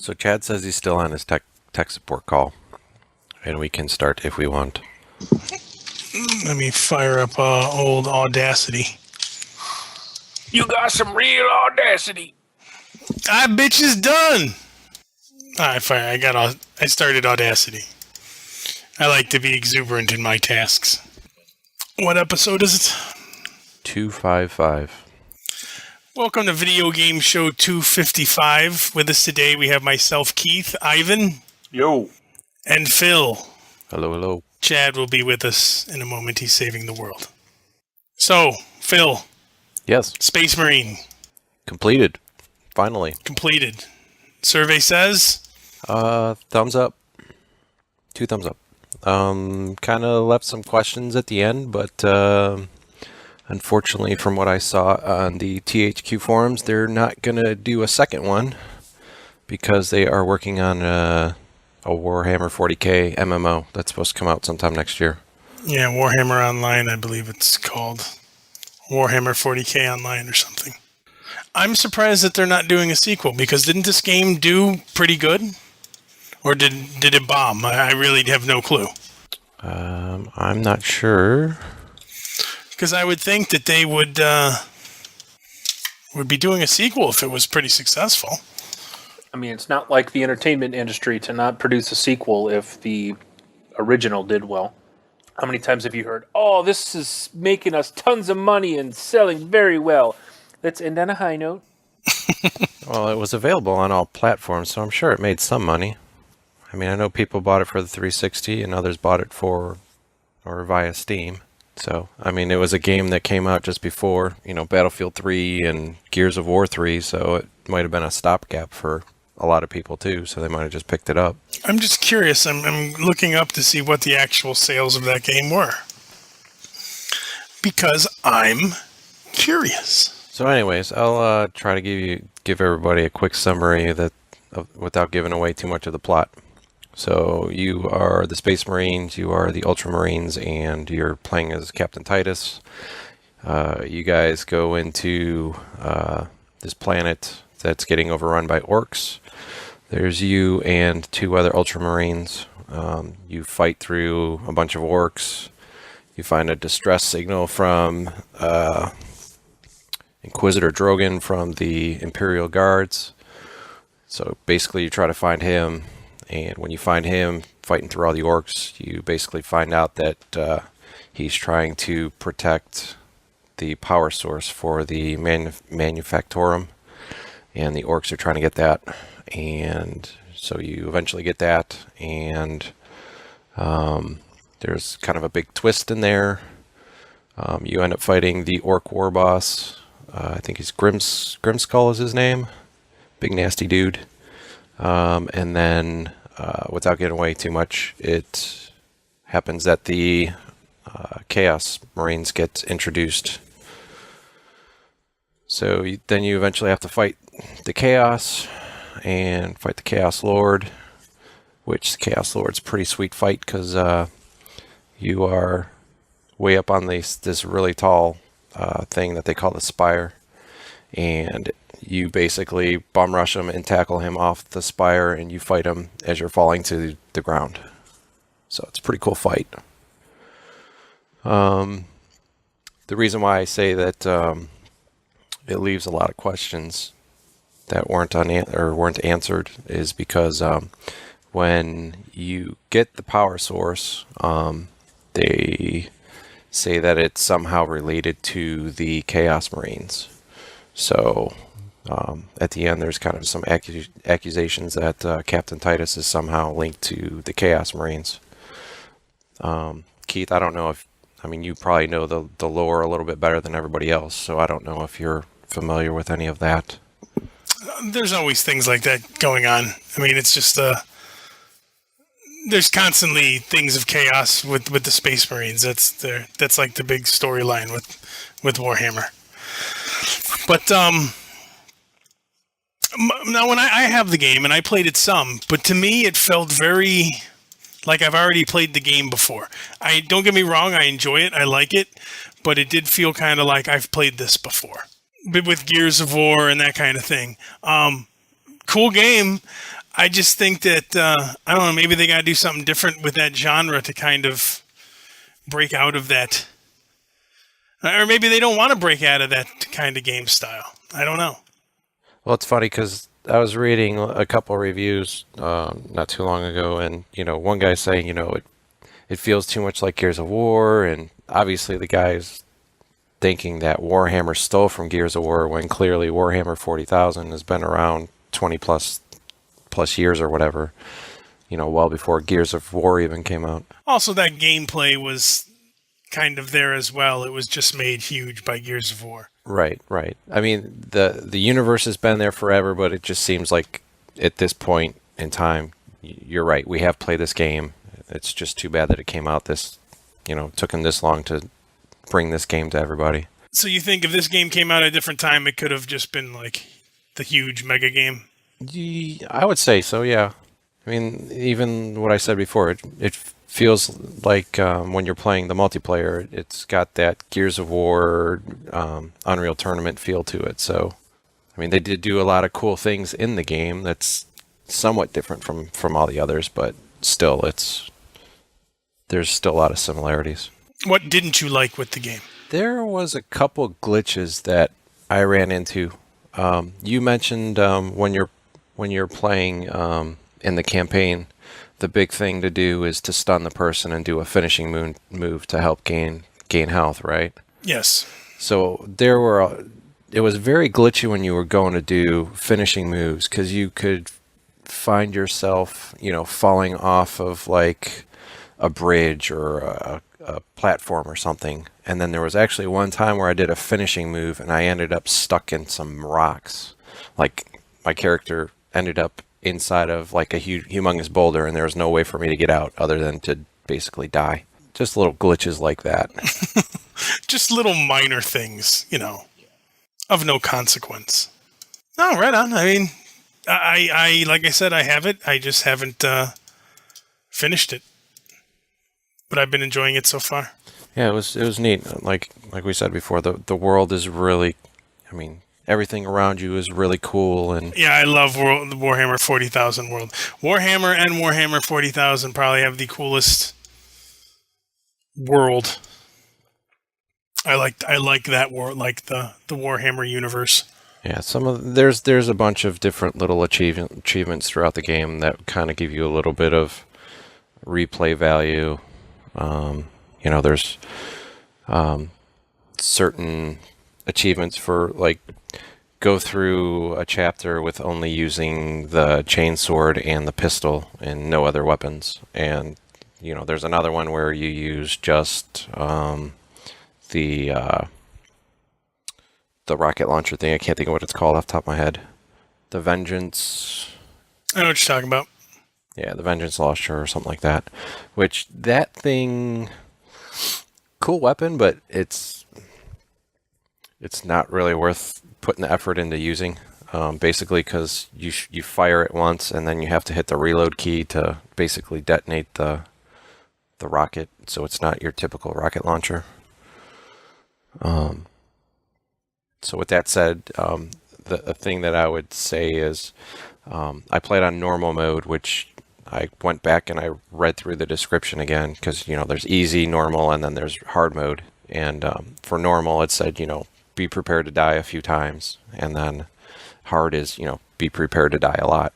So Chad says he's still on his tech support call, and we can start if we want. Let me fire up old Audacity. You got some real audacity. That bitch is done. All right, fine. I started Audacity. I like to be exuberant in my tasks. What episode is it? 255. Welcome to Video Game Show 255. With us today, we have myself, Keith, Ivan. Yo. And Phil. Hello, hello. Chad will be with us in a moment. He's saving the world. So, Phil. Yes. Space Marine. Completed. Finally. Completed. Survey says? Thumbs up. 2 thumbs up. Kind of left some questions at the end, but unfortunately, from what I saw on the THQ forums, they're not going to do a second one because they are working on a Warhammer 40k MMO that's supposed to come out sometime next year. Yeah, Warhammer Online, I believe it's called. Warhammer 40k Online or something. I'm surprised that they're not doing a sequel, because didn't this game do pretty good? Or did it bomb? I really have no clue. I'm not sure. Because I would think that they would be doing a sequel if it was pretty successful. I mean, it's not like the entertainment industry to not produce a sequel if the original did well. How many times have you heard, oh, this is making us tons of money and selling very well? Let's end on a high note. Well, it was available on all platforms, so I'm sure it made some money. I mean, I know people bought it for the 360 and others bought it via Steam. So, I mean, it was a game that came out just before, Battlefield 3 and Gears of War 3, so it might have been a stopgap for a lot of people too, so they might have just picked it up. I'm just curious. I'm looking up to see what the actual sales of that game were. Because I'm curious. So anyways, I'll try to give everybody a quick summary without giving away too much of the plot. So you are the Space Marines, you are the Ultramarines, and you're playing as Captain Titus. You guys go into this planet that's getting overrun by orcs. There's you and 2 other Ultramarines. You fight through a bunch of orcs. You find a distress signal from Inquisitor Drogon from the Imperial Guards. So basically you try to find him, and when you find him fighting through all the orcs, you basically find out that he's trying to protect the power source for the Manufactorum, and the orcs are trying to get that. And so you eventually get that, and there's kind of a big twist in there. You end up fighting the orc war boss. I think he's Grimskull is his name. Big nasty dude. And then, without giving away too much, it happens that the Chaos Marines get introduced. So then you eventually have to fight the Chaos and fight the Chaos Lord, which the Chaos Lord's a pretty sweet fight because you are way up on this really tall thing that they call the Spire, and you basically bum rush him and tackle him off the spire, and you fight him as you're falling to the ground. So it's a pretty cool fight. The reason why I say that it leaves a lot of questions that weren't answered is because when you get the power source, they say that it's somehow related to the Chaos Marines. So at the end, there's kind of some accusations that Captain Titus is somehow linked to the Chaos Marines. Keith, I don't know you probably know the lore a little bit better than everybody else, so I don't know if you're familiar with any of that. There's always things like that going on. I mean, it's just there's constantly things of chaos with the Space Marines. That's like the big storyline with Warhammer. But now when I have the game and I played it some, but to me it felt very like I've already played the game before. Don't get me wrong, I enjoy it, I like it, but it did feel kind of like I've played this before, with Gears of War and that kind of thing. Cool game. I just think that I don't know. Maybe they got to do something different with that genre to kind of break out of that, or maybe they don't want to break out of that kind of game style. I don't know. Well, it's funny because I was reading a couple reviews not too long ago, and one guy saying it feels too much like Gears of War, and obviously the guy's thinking that Warhammer stole from Gears of War when clearly Warhammer 40,000 has been around 20 plus years or whatever, well before Gears of War even came out. Also, that gameplay was kind of there as well. It was just made huge by Gears of War. Right. I mean, the universe has been there forever, but it just seems like at this point in time, you're right. We have played this game. It's just too bad that it came out took them this long to bring this game to everybody. So you think if this game came out at a different time, it could have just been like the huge mega game? I would say so, yeah. I mean, even what I said before, it feels like when you're playing the multiplayer, it's got that Gears of War Unreal Tournament feel to it. So, I mean, they did do a lot of cool things in the game that's somewhat different from all the others, but still, there's still a lot of similarities. What didn't you like with the game? There was a couple glitches that I ran into. You mentioned when you're playing in the campaign, the big thing to do is to stun the person and do a finishing move to help gain health, right? Yes. So it was very glitchy when you were going to do finishing moves because you could find yourself, falling off of like a bridge or a platform or something. And then there was actually one time where I did a finishing move and I ended up stuck in some rocks. Like my character ended up inside of like a humongous boulder and there was no way for me to get out other than to basically die. Just little glitches like that. Just little minor things, of no consequence. No, right on. I mean, I like I said, I have it. I just haven't finished it. But I've been enjoying it so far. Yeah, it was neat. Like we said before, the world is really, I mean, everything around you is really cool. And yeah, I love the Warhammer 40,000 world. Warhammer and Warhammer 40,000 probably have the coolest world. I like that world, like the Warhammer universe. Yeah, there's a bunch of different little achievements throughout the game that kind of give you a little bit of replay value. There's certain achievements for like go through a chapter with only using the chainsword and the pistol and no other weapons. And there's another one where you use just the rocket launcher thing. I can't think of what it's called off the top of my head. The Vengeance. I know what you're talking about. Yeah, the Vengeance Launcher or something like that. Which that thing, cool weapon, but it's not really worth putting the effort into using. Basically, because you fire it once and then you have to hit the reload key to basically detonate the rocket. So it's not your typical rocket launcher. So with that said, the thing that I would say is I played on normal mode, which I went back and I read through the description again because, there's easy, normal, and then there's hard mode. And for normal, it said, be prepared to die a few times. And then hard is, be prepared to die a lot.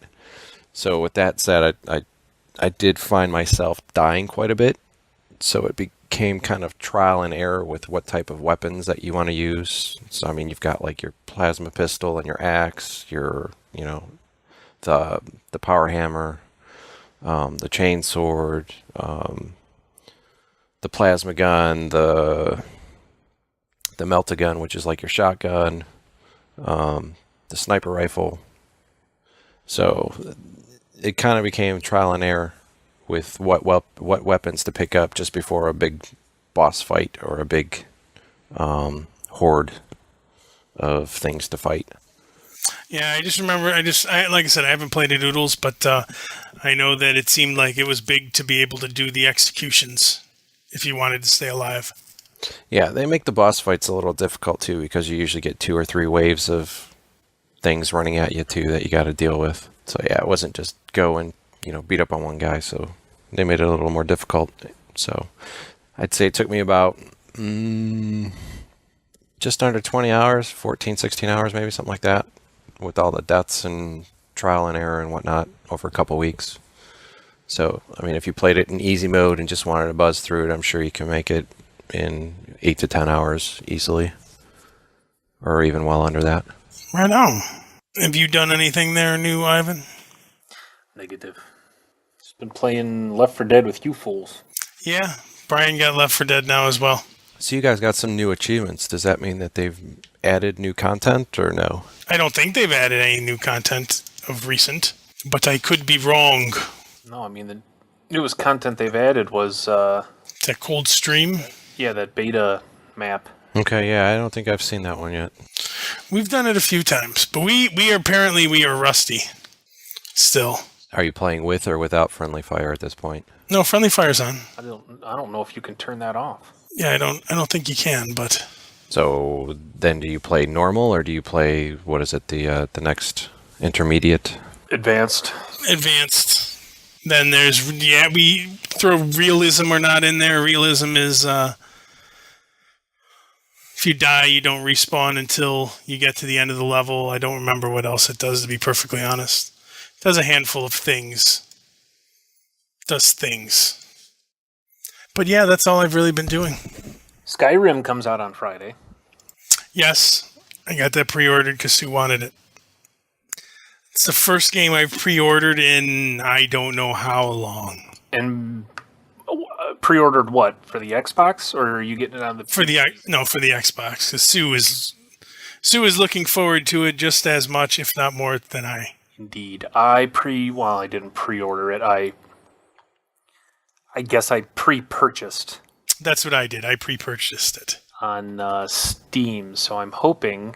So with that said, I did find myself dying quite a bit. So it became kind of trial and error with what type of weapons that you want to use. So, I mean, you've got like your plasma pistol and your axe, your, the power hammer, the chainsword, the plasma gun, the melt-a-gun, which is like your shotgun, the sniper rifle. So it kind of became trial and error with what weapons to pick up just before a big boss fight or a big horde of things to fight. Yeah, I just remember, like I said, I haven't played it Oodles, but I know that it seemed like it was big to be able to do the executions if you wanted to stay alive. Yeah, they make the boss fights a little difficult too because you usually get 2 or 3 waves of things running at you too that you got to deal with. So yeah, it wasn't just go and beat up on one guy. So they made it a little more difficult. So I'd say it took me about just under 20 hours, 14, 16 hours, maybe something like that, with all the deaths and trial and error and whatnot over a couple weeks. So, I mean, if you played it in easy mode and just wanted to buzz through it, I'm sure you can make it in 8 to 10 hours easily, or even well under that. Right on. Have you done anything there new, Ivan? Negative. Just been playing Left 4 Dead with you fools. Yeah, Brian got Left 4 Dead now as well. So you guys got some new achievements. Does that mean that they've added new content or no? I don't think they've added any new content of recent, but I could be wrong. No, I mean, the newest content they've added was... That Cold Stream? Yeah, that beta map. Okay, yeah, I don't think I've seen that one yet. We've done it a few times, but we are rusty still. Are you playing with or without friendly fire at this point? No, friendly fire's on. I don't know if you can turn that off. Yeah, I don't think you can, but... So then do you play normal or do you play, what is it, the next intermediate? Advanced. Then there's, we throw realism or not in there. Realism is, if you die, you don't respawn until you get to the end of the level. I don't remember what else it does, to be perfectly honest. It does a handful of things. But yeah, that's all I've really been doing. Skyrim comes out on Friday. Yes, I got that pre-ordered because Sue wanted it. It's the first game I've pre-ordered in I don't know how long. And pre-ordered what? For the Xbox, or are you getting it on the... For the Xbox, because Sue is looking forward to it just as much, if not more, than I. Indeed. I didn't pre-order it. I guess I pre-purchased. That's what I did. I pre-purchased it. On Steam, so I'm hoping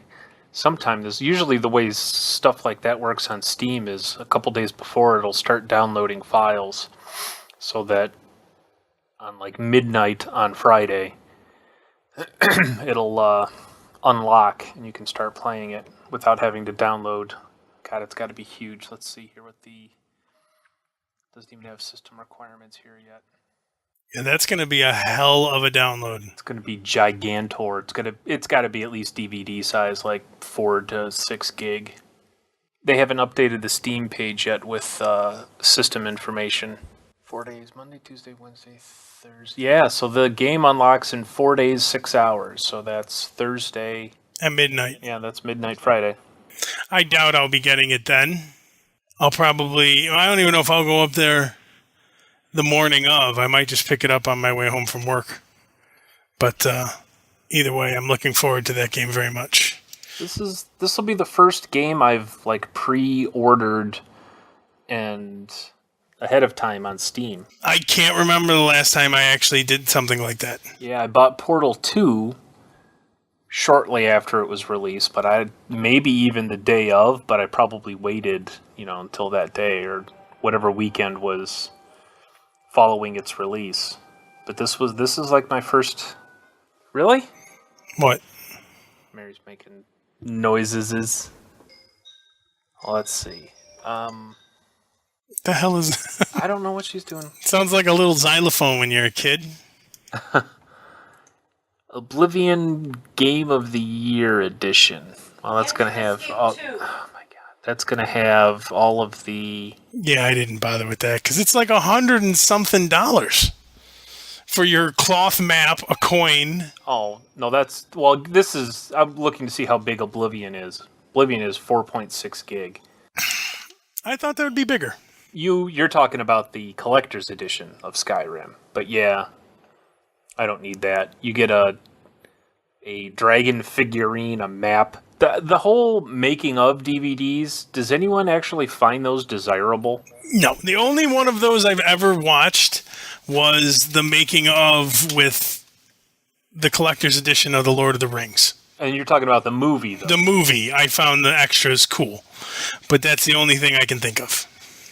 sometime usually the way stuff like that works on Steam is a couple days before it'll start downloading files, so that on like midnight on Friday, it'll unlock and you can start playing it without having to download. God, it's got to be huge. Let's see here what doesn't even have system requirements here yet. Yeah, that's going to be a hell of a download. It's going to be gigantor. It's got to be at least DVD size, like 4 to 6 gig. They haven't updated the Steam page yet with system information. 4 days, Monday, Tuesday, Wednesday, Thursday. Yeah, so the game unlocks in 4 days, 6 hours. So that's Thursday. At midnight. Yeah, that's midnight Friday. I doubt I'll be getting it then. I don't even know if I'll go up there the morning of. I might just pick it up on my way home from work. But either way, I'm looking forward to that game very much. This will be the first game I've like pre-ordered and ahead of time on Steam. I can't remember the last time I actually did something like that. Yeah, I bought Portal 2 shortly after it was released, but maybe even the day of, but I probably waited, until that day or whatever weekend was following its release. But this is like my first... Really? What? Mary's making noises. Well, let's see. The hell is... I don't know what she's doing. Sounds like a little xylophone when you're a kid. Oblivion Game of the Year edition. Well, that's going to have... Oh my god. That's going to have all of the... Yeah, I didn't bother with that, because it's like $100 and something for your cloth map, a coin. Oh, no, that's... Well, I'm looking to see how big Oblivion is. Oblivion is 4.6 gig. I thought that would be bigger. You're talking about the collector's edition of Skyrim. But yeah, I don't need that. You get a dragon figurine, a map. The whole making of DVDs, does anyone actually find those desirable? No. The only one of those I've ever watched was the making of with the collector's edition of The Lord of the Rings. And you're talking about the movie, though. The movie. I found the extras cool. But that's the only thing I can think of.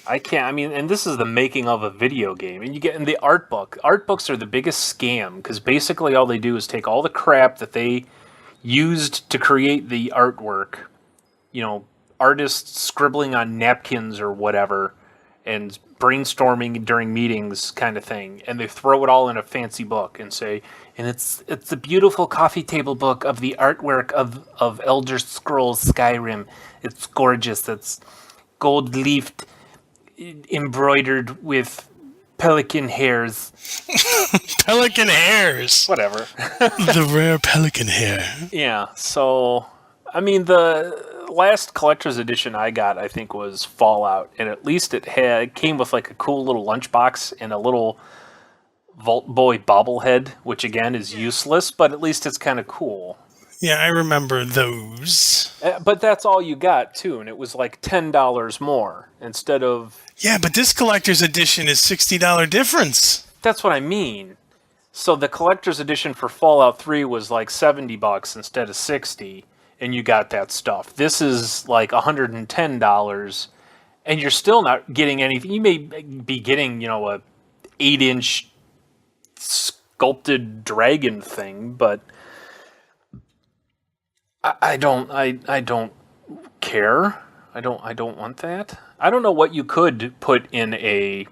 And this is the making of a video game. And you get in the art book. Art books are the biggest scam, because basically all they do is take all the crap that they used to create the artwork, artists scribbling on napkins or whatever and brainstorming during meetings kind of thing, and they throw it all in a fancy book and say, and it's a beautiful coffee table book of the artwork of Elder Scrolls Skyrim. It's gorgeous. It's gold leafed, embroidered with pelican hairs. Pelican hairs. Whatever. The rare pelican hair. Yeah, so, I mean, the last collector's edition I got, I think, was Fallout, and at least it came with like a cool little lunchbox and a little Vault Boy bobblehead, which again is useless, but at least it's kind of cool. Yeah, I remember those. But that's all you got, too, and it was like $10 more instead of... Yeah, but this collector's edition is $60 difference. That's what I mean. So the collector's edition for Fallout 3 was like $70 instead of $60, and you got that stuff. This is like $110, and you're still not getting anything. You may be getting, a 8-inch sculpted dragon thing, but I don't care. I don't want that. I don't know what you could put in a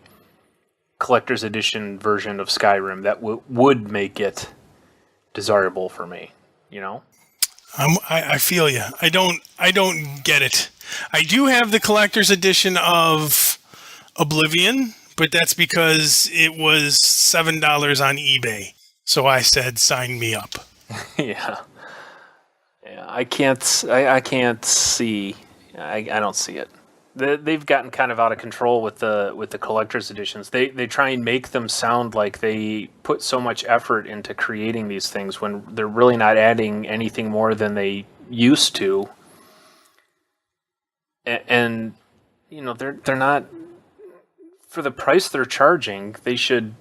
collector's edition version of Skyrim that would make it desirable for me, I feel you. I don't get it. I do have the collector's edition of Oblivion, but that's because it was $7 on eBay. So I said, sign me up. Yeah. I can't see. I don't see it. They've gotten kind of out of control with the collector's editions. They try and make them sound like they put so much effort into creating these things when they're really not adding anything more than they used to. And they're not, for the price they're charging. They should,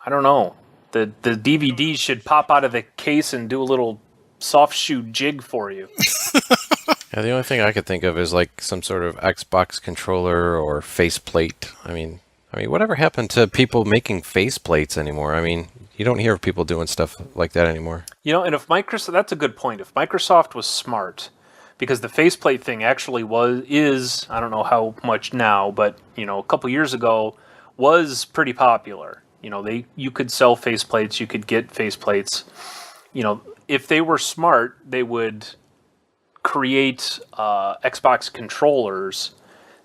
I don't know. The DVDs should pop out of the case and do a little soft shoe jig for you. Yeah, the only thing I could think of is like some sort of Xbox controller or faceplate. I mean, whatever happened to people making faceplates anymore? I mean, you don't hear of people doing stuff like that anymore. And if Microsoft, that's a good point. If Microsoft was smart, because the faceplate thing actually is, I don't know how much now, but a couple years ago was pretty popular. You could sell faceplates, you could get faceplates. If they were smart, they would create Xbox controllers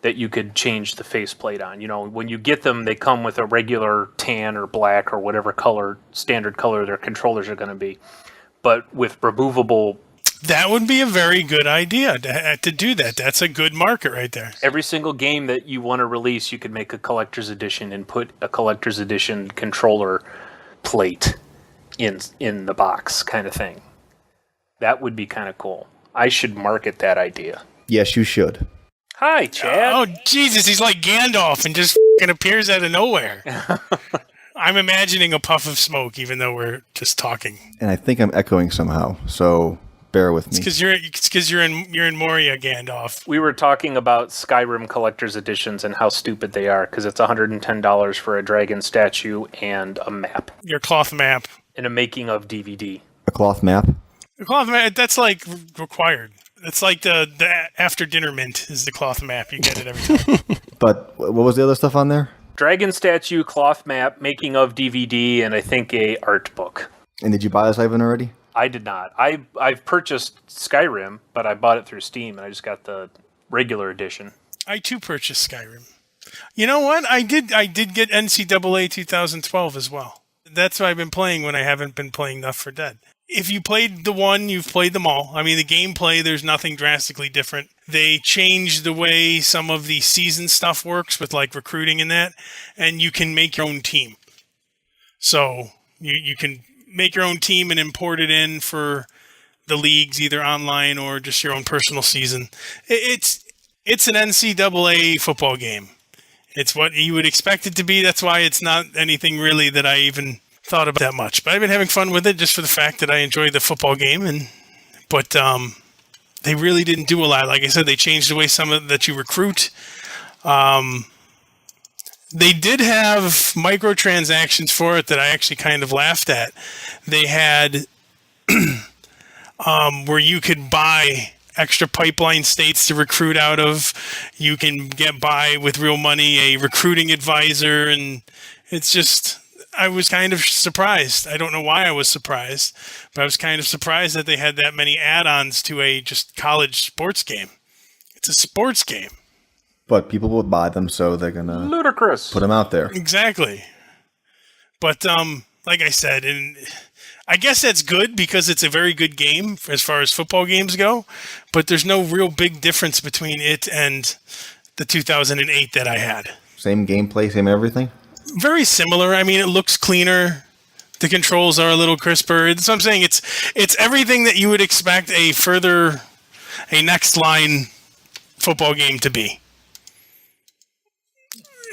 that you could change the faceplate on. When you get them, they come with a regular tan or black or whatever standard color their controllers are going to be. But with removable... That would be a very good idea to do that. That's a good market right there. Every single game that you want to release, you could make a collector's edition and put a collector's edition controller plate in the box kind of thing. That would be kind of cool. I should market that idea. Yes, you should. Hi, Chad. Oh, Jesus, he's like Gandalf and just appears out of nowhere. I'm imagining a puff of smoke, even though we're just talking. And I think I'm echoing somehow, so bear with me. It's because you're in Moria, Gandalf. We were talking about Skyrim collector's editions and how stupid they are, because it's $110 for a dragon statue and a map. Your cloth map. And a making of DVD. A cloth map? The cloth map, that's like required. It's like the after dinner mint is the cloth map. You get it every time. But what was the other stuff on there? Dragon statue, cloth map, making of DVD, and I think a art book. And did you buy this, Ivan, already? I did not. I've purchased Skyrim, but I bought it through Steam, and I just got the regular edition. I too purchased Skyrim. You know what? I did get NCAA 2012 as well. That's what I've been playing when I haven't been playing Left 4 Dead. If you played the one, you've played them all. I mean, the gameplay, there's nothing drastically different. They changed the way some of the season stuff works with like recruiting and that, and you can make your own team. So you can make your own team and import it in for the leagues, either online or just your own personal season. It's an NCAA football game. It's what you would expect it to be. That's why it's not anything really that I even thought about that much. But I've been having fun with it just for the fact that I enjoy the football game. But they really didn't do a lot. Like I said, they changed the way that you recruit. They did have microtransactions for it that I actually kind of laughed at. They had where you could buy extra pipeline states to recruit out of. You can get by with real money, a recruiting advisor, and it's just, I was kind of surprised. I don't know why I was surprised, but I was kind of surprised that they had that many add-ons to a just college sports game. It's a sports game. But people will buy them, so they're going to Ludicrous. put them out there. Exactly. But like I said, and I guess that's good because it's a very good game as far as football games go, but there's no real big difference between it and the 2008 that I had. Same gameplay, same everything? Very similar. I mean, it looks cleaner. The controls are a little crisper. That's what I'm saying. It's everything that you would expect a next line football game to be.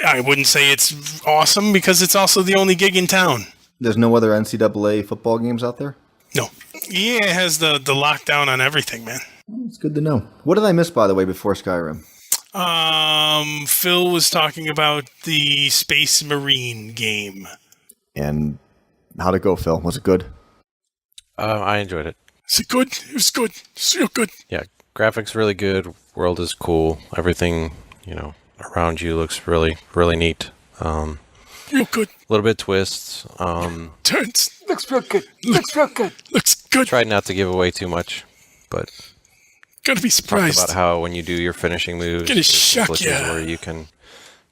I wouldn't say it's awesome because it's also the only gig in town. There's no other NCAA football games out there? No. EA has the lockdown on everything, man. It's good to know. What did I miss, by the way, before Skyrim? Phil was talking about the Space Marine game. And how'd it go, Phil? Was it good? I enjoyed it. Is it good? It was good. It's real good. Yeah, graphics really good. World is cool. Everything, around you looks really, really neat. Real good. A little bit of twists. Turns. Looks real good. Looks real good. Looks good. Tried not to give away too much, but Gonna be talked surprised. about how when you do your finishing moves, Gonna there's some shock glitches ya. where you can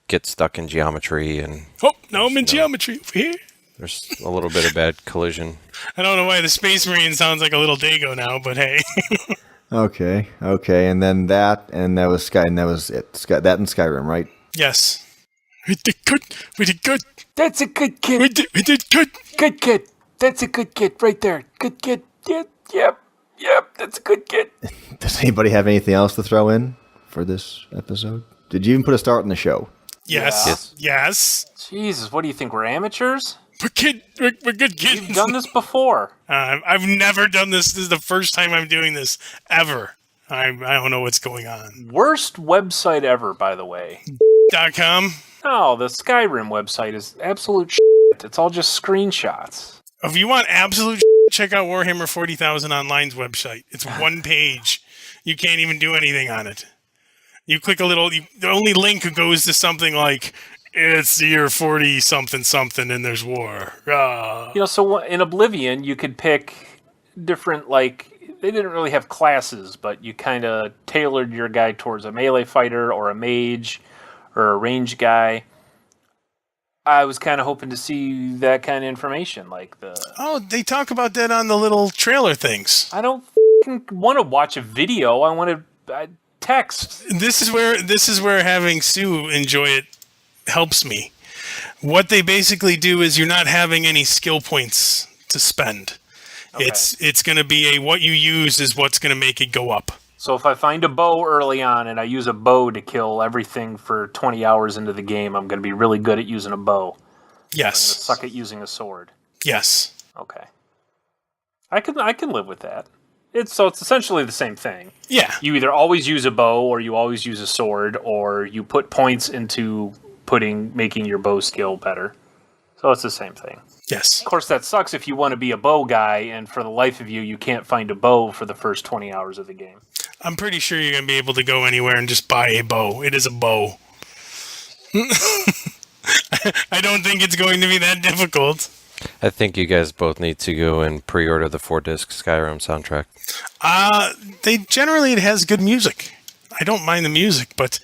get stuck in geometry, and Oh, now I'm in geometry over here. there's a little bit of bad collision. I don't know why the Space Marine sounds like a little Dago now, but hey. Okay, and then that, and that was Sky, and that was it. That and Skyrim, right? Yes. We did good. We did good. That's a good kid. We did good. Good kid. That's a good kid right there. Good kid. Yep. That's a good kid. Does anybody have anything else to throw in for this episode? Did you even put a start in the show? Yes. Yes. Jesus, what do you think? We're amateurs? We're good kids. We've done this before. I've never done this. This is the first time I'm doing this ever. I don't know what's going on. Worst website ever, by the way. .com. No, the Skyrim website is absolute shit. It's all just screenshots. If you want absolute check out Warhammer 40,000 Online's website. It's one page. You can't even do anything on it. You click a little. The only link goes to something like, it's year 40 something something and there's war. So in Oblivion, you could pick different, they didn't really have classes, but you kind of tailored your guy towards a melee fighter or a mage or a range guy. I was kind of hoping to see that kind of information, Oh, they talk about that on the little trailer things. I don't want to watch a video. I want to text. This is where having Sue enjoy it helps me. What they basically do is you're not having any skill points to spend. Okay. It's going to be what you use is what's going to make it go up. So if I find a bow early on and I use a bow to kill everything for 20 hours into the game, I'm going to be really good at using a bow. Yes. I'm going to suck at using a sword. Yes. Okay. I can live with that. It's essentially the same thing. Yeah. You either always use a bow or you always use a sword, or you put points into making your bow skill better. So it's the same thing. Yes. Of course, that sucks if you want to be a bow guy and for the life of you can't find a bow for the first 20 hours of the game. I'm pretty sure you're going to be able to go anywhere and just buy a bow. It is a bow. I don't think it's going to be that difficult. I think you guys both need to go and pre-order the 4-disc Skyrim soundtrack. It has good music. I don't mind the music, but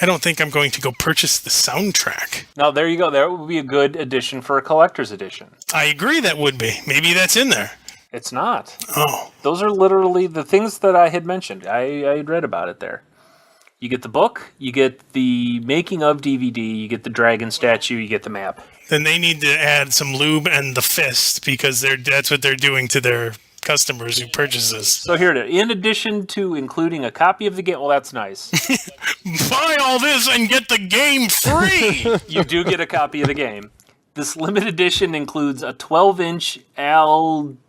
I don't think I'm going to go purchase the soundtrack. Now, there you go. That would be a good addition for a collector's edition. I agree that would be. Maybe that's in there. It's not. Oh. Those are literally the things that I had mentioned. I had read about it there. You get the book, you get the making of DVD, you get the dragon statue, you get the map. Then they need to add some lube and the fist because that's what they're doing to their customers who purchase this. So here it is. In addition to including a copy of the game, well, that's nice. Buy all this and get the game free! You do get a copy of the game. This limited edition includes a 12-inch Alduin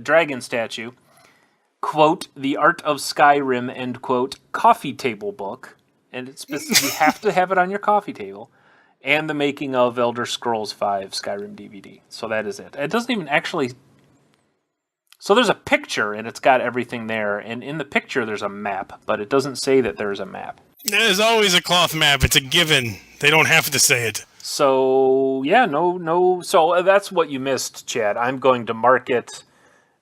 dragon statue, quote, The Art of Skyrim, end quote, coffee table book, and it's you have to have it on your coffee table, and the making of Elder Scrolls V Skyrim DVD. So that is it. It doesn't even actually So there's a picture, and it's got everything there. And in the picture, there's a map, but it doesn't say that there's a map. There's always a cloth map. It's a given. They don't have to say it. So, yeah, no. So that's what you missed, Chad. I'm going to market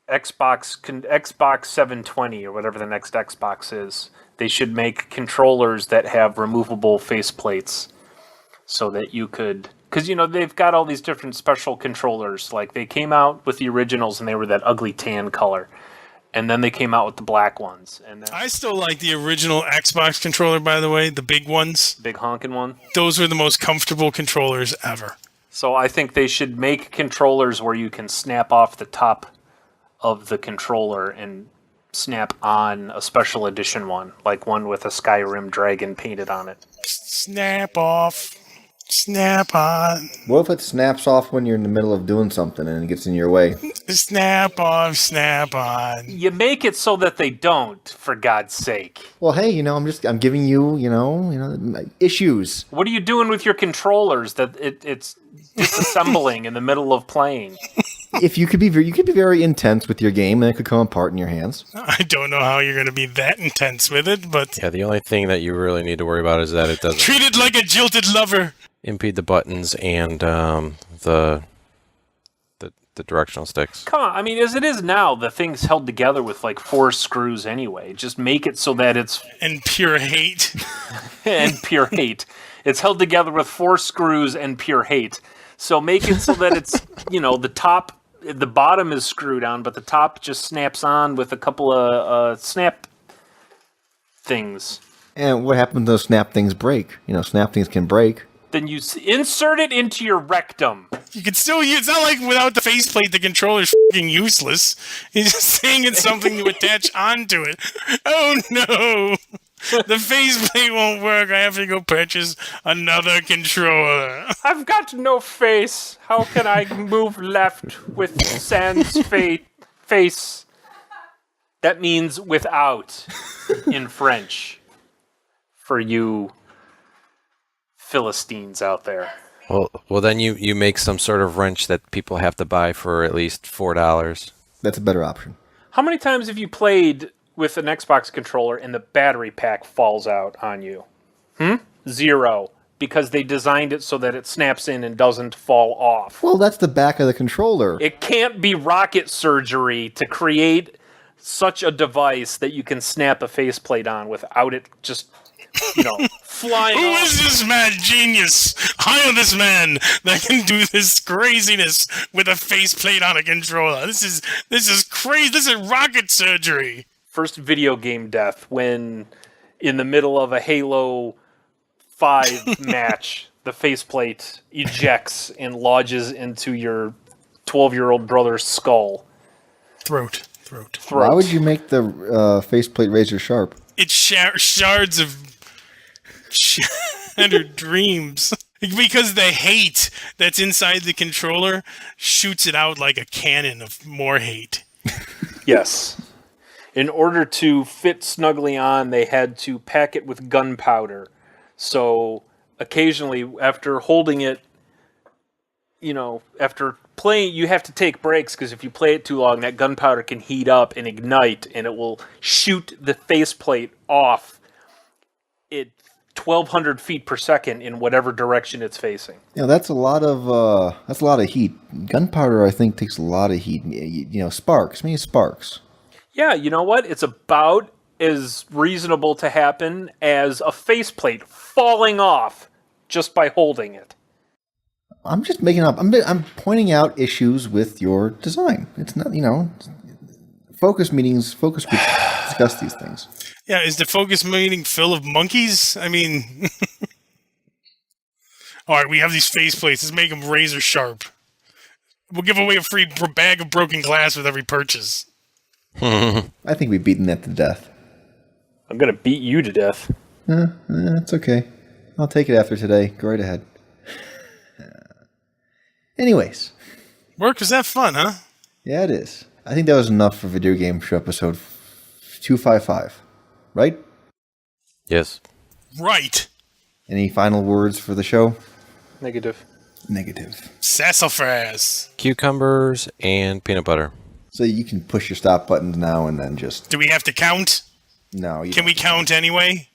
Xbox 720 or whatever the next Xbox is. They should make controllers that have removable faceplates so that you could... Because, they've got all these different special controllers. Like, they came out with the originals, and they were that ugly tan color. And then they came out with the black ones. And then, I still like the original Xbox controller, by the way, the big ones. big honking one. Those were the most comfortable controllers ever. So I think they should make controllers where you can snap off the top of the controller and snap on a special edition one. Like one with a Skyrim dragon painted on it. Snap off. Snap on. What if it snaps off when you're in the middle of doing something and it gets in your way? Snap off, snap on. You make it so that they don't, for God's sake. Well, hey, I'm giving you, issues. What are you doing with your controllers that it's disassembling in the middle of playing? If you could be very intense with your game, and it could come apart in your hands. I don't know how you're going to be that intense with it, but... Yeah, the only thing that you really need to worry about is that it doesn't Treat it like a jilted lover. impede the buttons and the directional sticks. Come on, I mean, as it is now, the thing's held together with like 4 screws anyway. Just make it so that it's... And pure hate. and pure hate. It's held together with 4 screws and pure hate. So make it so that it's, the bottom is screwed on, but the top just snaps on with a couple of snap things. And what happens when those snap things break? Snap things can break. Then you insert it into your rectum. You can still use... It's not like without the faceplate, the controller's f***ing useless. He's just saying it's something to attach onto it. Oh, no. The faceplate won't work. I have to go purchase another controller. I've got no face. How can I move left with sans face? That means without in French. For you Philistines out there. Well, then you make some sort of wrench that people have to buy for at least $4. That's a better option. How many times have you played with an Xbox controller and the battery pack falls out on you? 0. Because they designed it so that it snaps in and doesn't fall off. Well, that's the back of the controller. It can't be rocket surgery to create such a device that you can snap a faceplate on without it just, flying Who off. is this mad genius? Hire this man that can do this craziness with a faceplate on a controller. This is crazy. This is rocket surgery. First video game death when, in the middle of a Halo 5 match, the faceplate ejects and lodges into your 12-year-old brother's skull. Throat. Why would you make the faceplate razor sharp? It's shards of shattered dreams. Because the hate that's inside the controller shoots it out like a cannon of more hate. Yes. In order to fit snugly on, they had to pack it with gunpowder. So occasionally, after holding it, after playing, you have to take breaks because if you play it too long, that gunpowder can heat up and ignite, and it will shoot the faceplate off at 1,200 feet per second in whatever direction it's facing. That's a lot of heat. Gunpowder, I think, takes a lot of heat. Sparks. Maybe sparks. Yeah, you know what? It's about as reasonable to happen as a faceplate falling off just by holding it. I'm just making up. I'm pointing out issues with your design. It's not, focus groups discuss these things. Yeah, is the focus meeting full of monkeys? I mean... All right, we have these faceplates. Let's make them razor sharp. We'll give away a free bag of broken glass with every purchase. I think we've beaten that to death. I'm going to beat you to death. It's okay. I'll take it after today. Go right ahead. Anyways. Work, is that fun, huh? Yeah, it is. I think that was enough for Video Game Show episode 255. Right? Yes. Right. Any final words for the show? Negative. Negative. Sassafras. Cucumbers and peanut butter. So you can push your stop buttons now and then just... Do we have to count? No. Can we count anyway?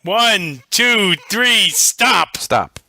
1, 2, 3, stop! Stop.